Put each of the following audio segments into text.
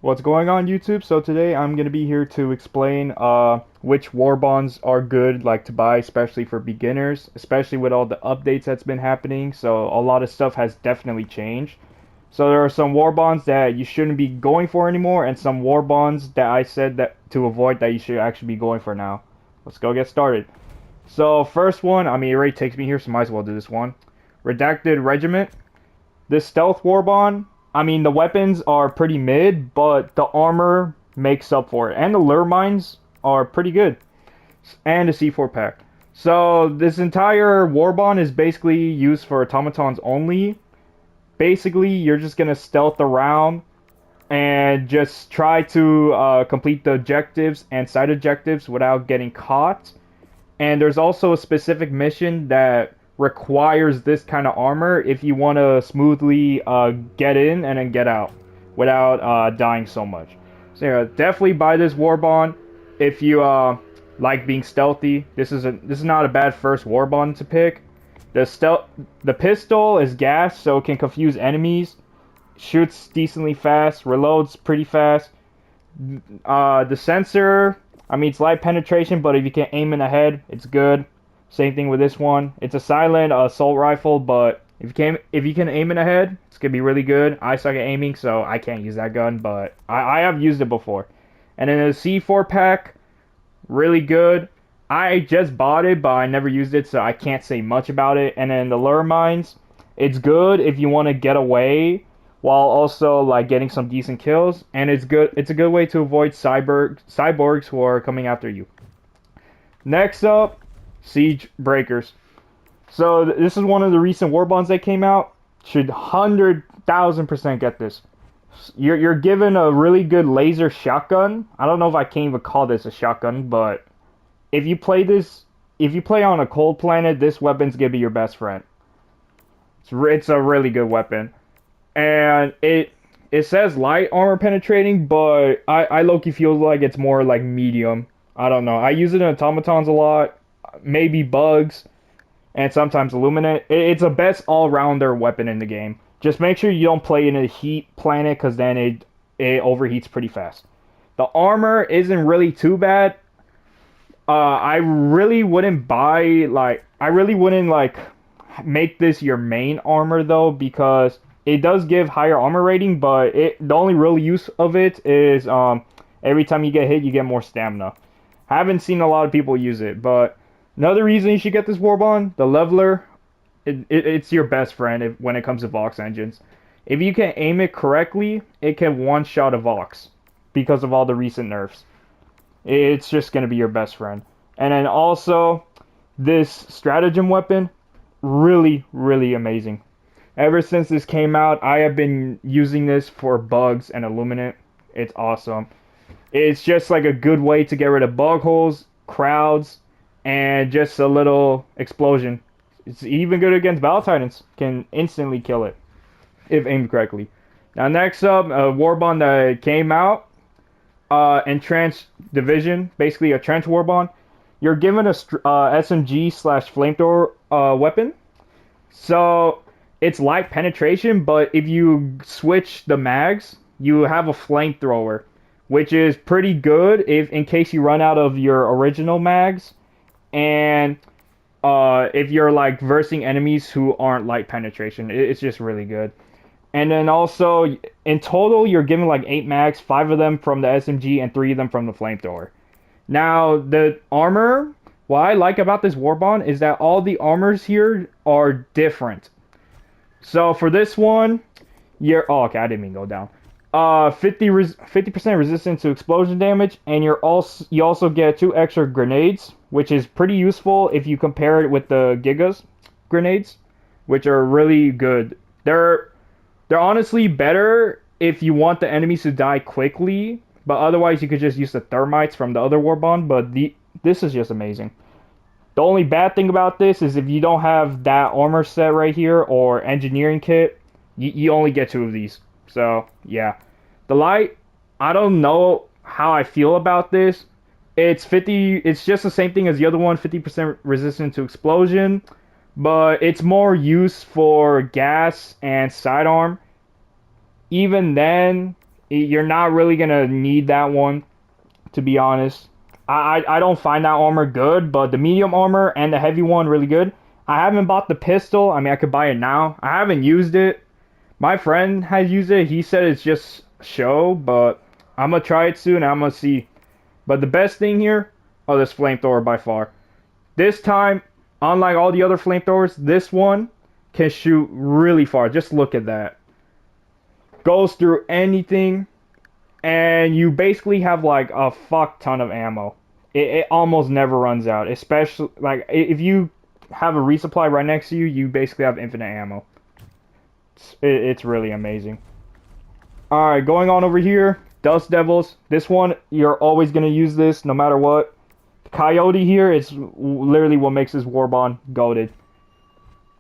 What's going on YouTube? So today I'm going to be here to explain which warbonds are good like to buy, especially for beginners, especially with all the updates that's been happening. So a lot of stuff has definitely changed. So there are some warbonds that you shouldn't be going for anymore, and some warbonds that I said that to avoid that you should actually be going for now. Let's go get started. So first one, I mean it already takes me here, so might as well do this one. Redacted Regiment. This stealth warbond, I mean, the weapons are pretty mid, but the armor makes up for it. And the lure mines are pretty good. And the C4 pack. So this entire warbond is basically used for automatons only. Basically, you're just going to stealth around and just try to complete the objectives and side objectives without getting caught. And there's also a specific mission that requires this kind of armor if you want to smoothly get in and then get out without dying so much. So yeah, definitely buy this warbond if you like being stealthy. This is not a bad first warbond to pick. The pistol is gas, so it can confuse enemies. Shoots decently fast, reloads pretty fast. The sensor, I mean, it's light penetration, but if you can aim in the head, it's good. Same thing with this one. It's a silent assault rifle, but if you can aim in the head, it's gonna be really good. I suck at aiming, so I can't use that gun, but I have used it before. And then the C4 pack, really good. I just bought it, but I never used it, so I can't say much about it. And then the lure mines, it's good if you want to get away while also like getting some decent kills, and it's a good way to avoid cyborgs who are coming after you. Next up, siege breakers. So this is one of the recent warbonds that came out. Should 100,000% get this. You're given a really good laser shotgun. I don't know if I can even call this a shotgun, but if you play on a cold planet, this weapon's gonna be your best friend. It's a really good weapon. And it says light armor penetrating, but I low-key feel like it's more like medium. I don't know. I use it in automatons a lot, maybe bugs, and sometimes illuminate. It's a best all-rounder weapon in the game. Just make sure you don't play in a heat planet, because then it overheats pretty fast. The armor isn't really too bad. I really wouldn't make this your main armor though, because it does give higher armor rating, but the only real use of it is every time you get hit, you get more stamina. I haven't seen a lot of people use it, but another reason you should get this warbond, the leveler, it's your best friend when it comes to Vox engines. If you can aim it correctly, it can one-shot a Vox because of all the recent nerfs. It's just going to be your best friend. And then also, this stratagem weapon, really, really amazing. Ever since this came out, I have been using this for bugs and illuminate. It's awesome. It's just like a good way to get rid of bug holes, crowds, and just a little explosion. It's even good against Battle Titans. Can instantly kill it if aimed correctly. Now next up, a warbond that came out. Entrenched Division, basically a trench warbond. You're given a SMG slash flamethrower weapon. So it's light penetration, but if you switch the mags, you have a flamethrower, which is pretty good if in case you run out of your original mags, and if you're like versing enemies who aren't light penetration. It's just really good. And then also, in total, you're given like 8 mags, 5 of them from the SMG and 3 of them from the flamethrower. Now, the armor, what I like about this warbond is that all the armors here are different. So for this one, oh, okay, I didn't mean go down. 50% resistance to explosion damage, and you also get 2 extra grenades, which is pretty useful if you compare it with the Gigas grenades, which are really good. They're honestly better if you want the enemies to die quickly, but otherwise you could just use the thermites from the other warbond, but this is just amazing. The only bad thing about this is if you don't have that armor set right here or engineering kit, you only get 2 of these. So, yeah. The light, I don't know how I feel about this. It's just the same thing as the other one, 50% resistant to explosion. But it's more used for gas and sidearm. Even then, You're not really gonna need that one, to be honest. I don't find that armor good, but the medium armor and the heavy one really good. I haven't bought the pistol. I mean, I could buy it now. I haven't used it. My friend has used it. He said it's just show, but I'm gonna try it soon and I'm gonna see. But the best thing here, oh, this flamethrower by far. This time, unlike all the other flamethrowers, this one can shoot really far. Just look at that. Goes through anything, and you basically have like a fuck ton of ammo. It almost never runs out, especially like if you have a resupply right next to you, you basically have infinite ammo. It's really amazing. All right, going on over here, Dust Devils. This one, you're always gonna use this no matter what. Coyote here is literally what makes this warbond goated.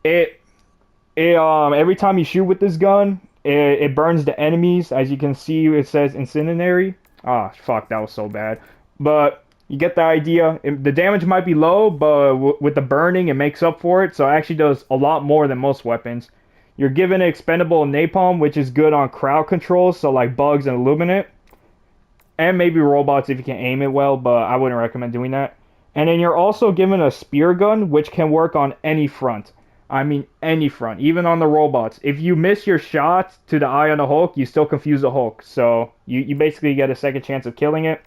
It every time you shoot with this gun, it burns the enemies. As you can see, it says incendiary. Ah, fuck, that was so bad. But you get the idea. The damage might be low, but with the burning, it makes up for it. So it actually does a lot more than most weapons. You're given an expendable napalm, which is good on crowd control, so like bugs and illuminate. And maybe robots if you can aim it well, but I wouldn't recommend doing that. And then you're also given a spear gun, which can work on any front. I mean, any front, even on the robots. If you miss your shot to the eye on the Hulk, you still confuse the Hulk. So you basically get a second chance of killing it.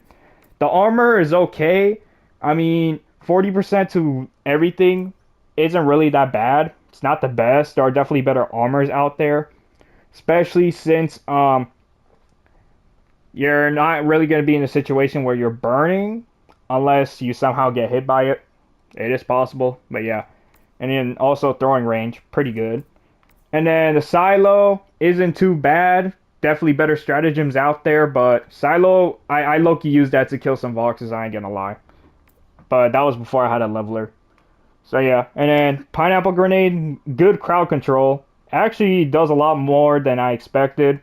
The armor is okay. I mean, 40% to everything isn't really that bad. It's not the best. There are definitely better armors out there. Especially since you're not really going to be in a situation where you're burning unless you somehow get hit by it. It is possible, but yeah. And then also throwing range, pretty good. And then the silo isn't too bad. Definitely better stratagems out there, but silo, I low-key used that to kill some Voxes, I ain't gonna lie. But that was before I had a leveler. So yeah, and then pineapple grenade, good crowd control. Actually does a lot more than I expected.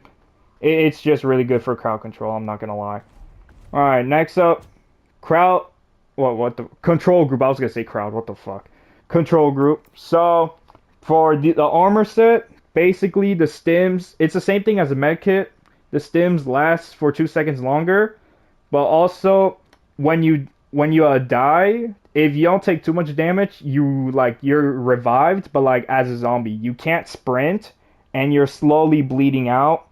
It's just really good for crowd control, I'm not gonna lie. Alright, next up, crowd, what the, control group, I was gonna say crowd, what the fuck. Control group. So, for the armor set, basically the stims, it's the same thing as a med kit. The stims last for 2 seconds longer, but also when you die, if you don't take too much damage, you're revived, but like as a zombie. You can't sprint and you're slowly bleeding out.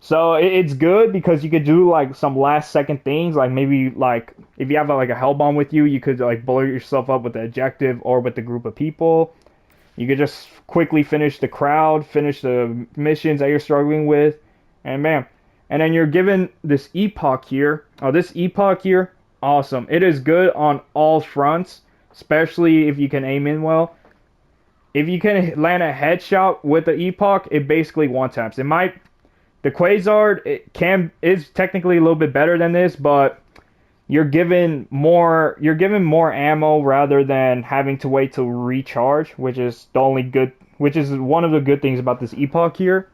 So it's good because you could do like some last second things, like maybe like if you have like a hell bomb with you, you could like blow yourself up with the objective or with the group of people. You could just quickly finish the crowd, finish the missions that you're struggling with, and bam. And then you're given this epoch here. Oh, this epoch here, awesome. It is good on all fronts, especially if you can aim in well. If you can land a headshot with the epoch, it basically one taps. It might the Quasar is technically a little bit better than this, but you're given more ammo rather than having to wait to recharge, which is one of the good things about this epoch here.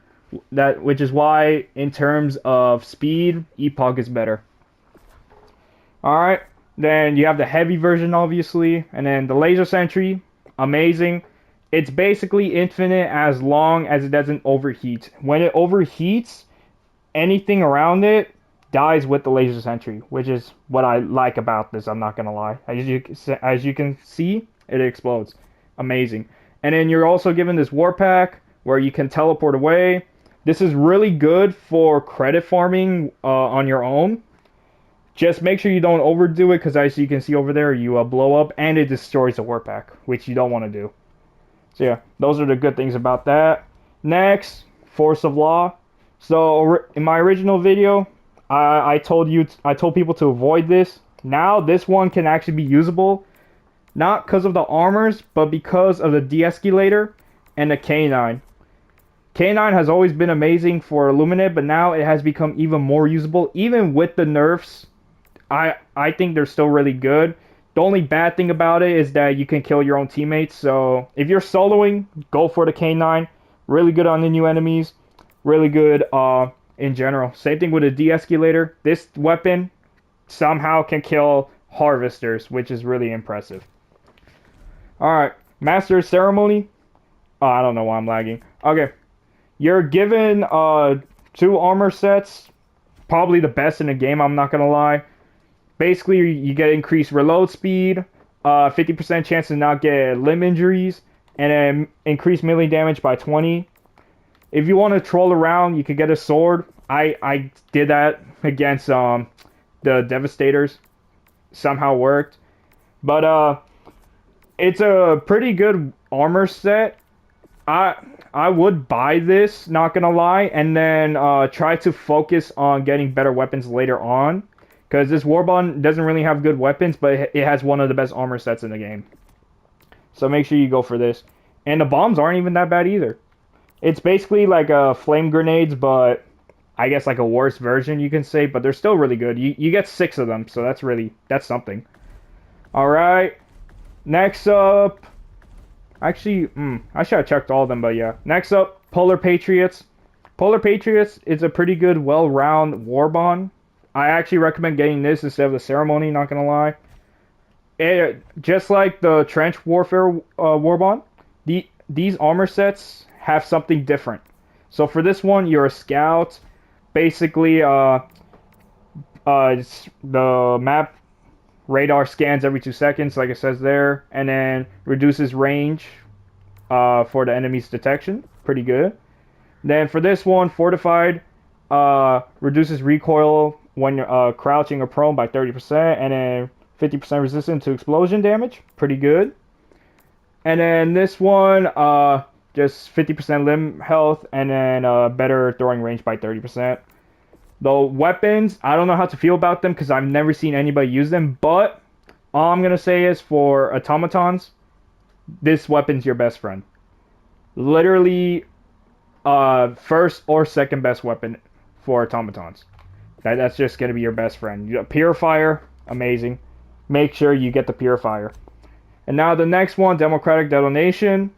Which is why in terms of speed, epoch is better. Alright, then you have the heavy version obviously, and then the laser sentry, amazing. It's basically infinite as long as it doesn't overheat. When it overheats, anything around it dies with the laser sentry, which is what I like about this, I'm not gonna lie. As you can see, it explodes. Amazing. And then you're also given this war pack where you can teleport away. This is really good for credit farming on your own. Just make sure you don't overdo it because as you can see over there, you blow up and it destroys the war pack, which you don't want to do. So yeah, those are the good things about that. Next, Force of Law. So in my original video, I told people to avoid this. Now this one can actually be usable, not because of the armors, but because of the de-escalator and the K9. K9 has always been amazing for Illuminate, but now it has become even more usable. Even with the nerfs, I think they're still really good. The only bad thing about it is that you can kill your own teammates. So if you're soloing, go for the K9. Really good on the new enemies. Really good in general. Same thing with a de-escalator. This weapon somehow can kill harvesters, which is really impressive. Alright, Master Ceremony. Oh, I don't know why I'm lagging. Okay. You're given 2 armor sets. probably the best in the game, I'm not gonna lie. Basically, you get increased reload speed, 50% chance to not get limb injuries, and then increased melee damage by 20. If you want to troll around, you could get a sword. I did that against the Devastators. Somehow worked. But it's a pretty good armor set. I I would buy this, not gonna lie, and then try to focus on getting better weapons later on. Because this Warbond doesn't really have good weapons, but it has one of the best armor sets in the game. So make sure you go for this. And the bombs aren't even that bad either. It's basically like flame grenades, but I guess like a worse version, you can say. But they're still really good. You get 6 of them, so that's something. All right. Next up, actually, I should have checked all of them, but yeah. Next up, Polar Patriots. Polar Patriots is a pretty good, well-round warbond. I actually recommend getting this instead of the ceremony. Not gonna lie. Just like the trench warfare warbond, these armor sets have something different. So for this one, you're a scout. Basically, the map radar scans every 2 seconds, like it says there, and then reduces range for the enemy's detection. Pretty good. Then for this one, fortified, reduces recoil when you're crouching or prone by 30%, and then 50% resistant to explosion damage. Pretty good. And then this one, just 50% limb health, and then better throwing range by 30%. The weapons, I don't know how to feel about them because I've never seen anybody use them, but all I'm going to say is for automatons, this weapon's your best friend. Literally, first or second best weapon for automatons. That's just going to be your best friend. Purifier, amazing. Make sure you get the Purifier. And now the next one, Democratic Detonation.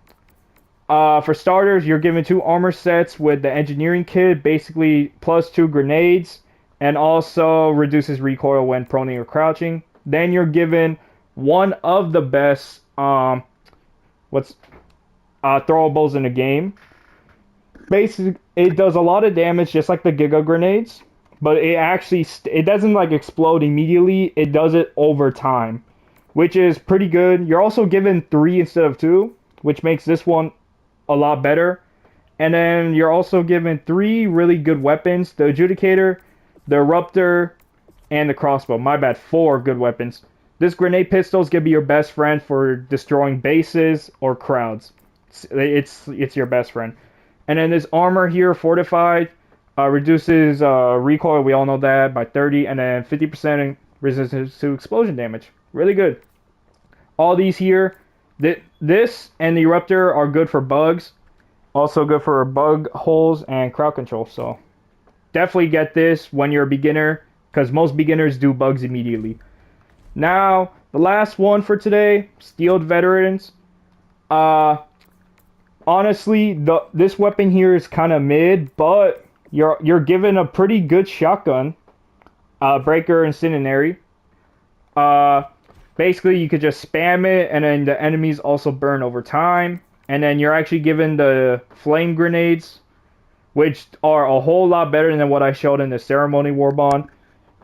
For starters, you're given 2 armor sets with the engineering kit, basically +2 grenades, and also reduces recoil when proning or crouching. Then you're given one of the best throwables in the game. Basically, it does a lot of damage, just like the Giga grenades, but it doesn't like explode immediately. It does it over time, which is pretty good. You're also given 3 instead of 2, which makes this one a lot better. And then you're also given 3 really good weapons: the Adjudicator, the Eruptor, and the crossbow. My bad, 4 good weapons. This grenade pistol is gonna be your best friend for destroying bases or crowds. It's your best friend. And then this armor here, fortified, reduces recoil. We all know that by 30, and then 50% resistance to explosion damage. Really good. All these here, this and the Eruptor are good for bugs. Also good for bug holes and crowd control. So definitely get this when you're a beginner, because most beginners do bugs immediately. Now, the last one for today, Steeled Veterans. Honestly, this weapon here is kind of mid, but you're given a pretty good shotgun, breaker incendiary. Basically, you could just spam it, and then the enemies also burn over time. And then you're actually given the flame grenades, which are a whole lot better than what I showed in the ceremony warbond.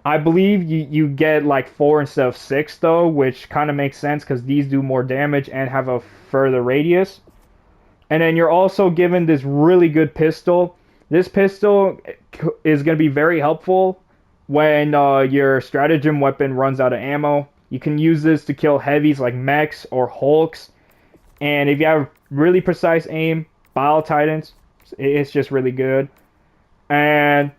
I believe you get like 4 instead of 6 though, which kind of makes sense because these do more damage and have a further radius. And then you're also given this really good pistol. This pistol is going to be very helpful when your stratagem weapon runs out of ammo. You can use this to kill heavies like mechs or hulks. And if you have really precise aim, Bile Titans, it's just really good. And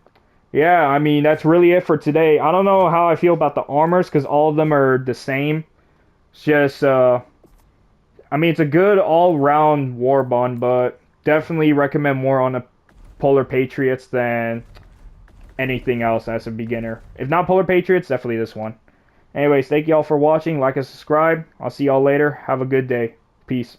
yeah, I mean, that's really it for today. I don't know how I feel about the armors because all of them are the same. It's just, I mean, it's a good all-round warbond, but definitely recommend more on the Polar Patriots than anything else as a beginner. If not Polar Patriots, definitely this one. Anyways, thank you all for watching. Like and subscribe. I'll see y'all later. Have a good day. Peace.